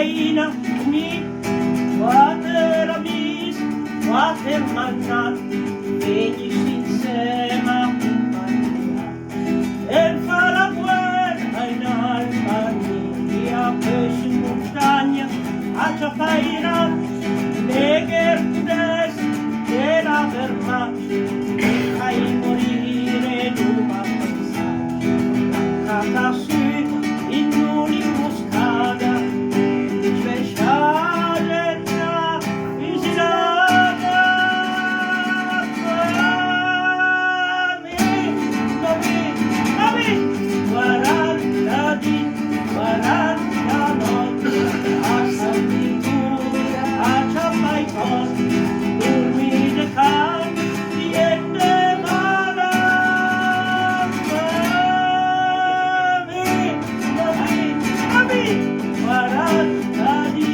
feina mi poate ramis, poate mangiar, vegli insieme a compagnia. E fa la guerra in Albania, poi in montagna, a Ciapaira, neger tedeschi, e la Wehrmacht, fai morire l'uma pensare, la casa sud, in un'imboscata, speciale la visitata. Mami, 40 di, 40 notti, a San Vigore, a Ciapaicon, dormi de can, niente male. Mami, 40 di,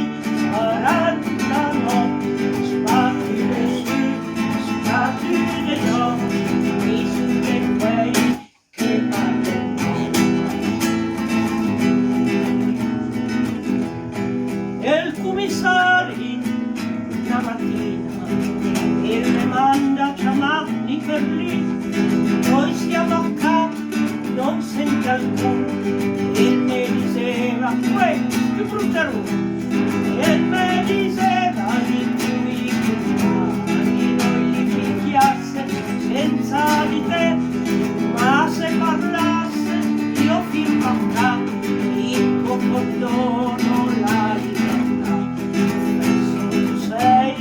40 notti, spatti de su, spatti de giù, mi su de quei che partono. E il commissario una mattina e le manda chiamarli per lì, noi siamo a capo, non sente alcuno, e me diceva, uè, che brutta roba, e me diceva di lui che noi li picchiasse senza di te, ma se parlasse io firmo a capo, il tuo condono la libertà. Penso tu sei,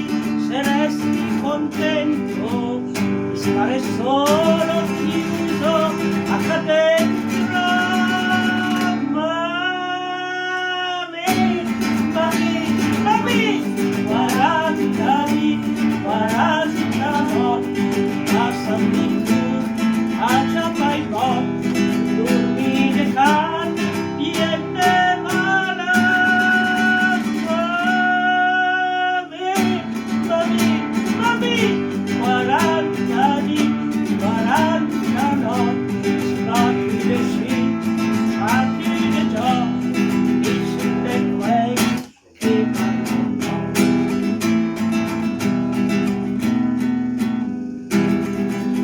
se resti contento di stare solo chiuso a cadenza. Mami, 40 di, 40 notti, a San Vigore, a Ciapaicon, dormi de can, niente male. Mami, 40 di, 40 notti, spatti de sì, spatti de già, mi su de quei che vanno.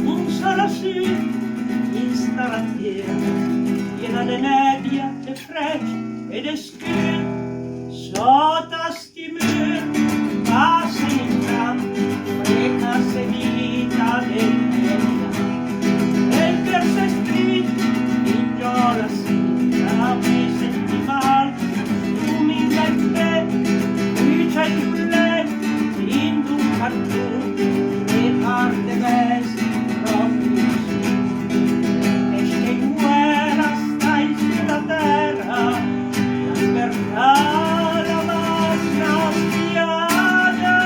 Un solo su, in sta lattiera, piena de nebbia, de frecce e de scure, sotto sti muri, passa in campo, freca seguita del media, e il verso è scritto, in gioia sera, mi senti mal, tu mi mette, qui c'è il bulletto, in un cartone, e parte vesti, proprio su, e se in guerra stai sulla terra, la libertà la nostra spiaggia.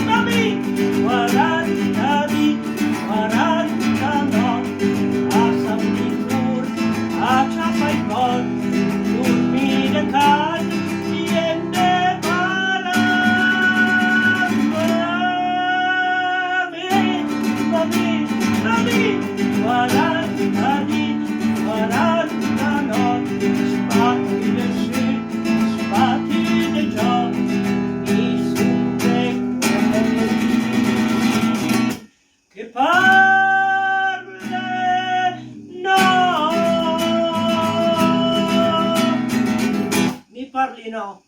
Mami, 40 di, 40 notti, a San Vigore, a Ciapaicon, dormi de can, niente male. Mami, 40 di, 40 notti, spatti de su, spatti de giù, mi su de quelli che parle no. Mi parli no.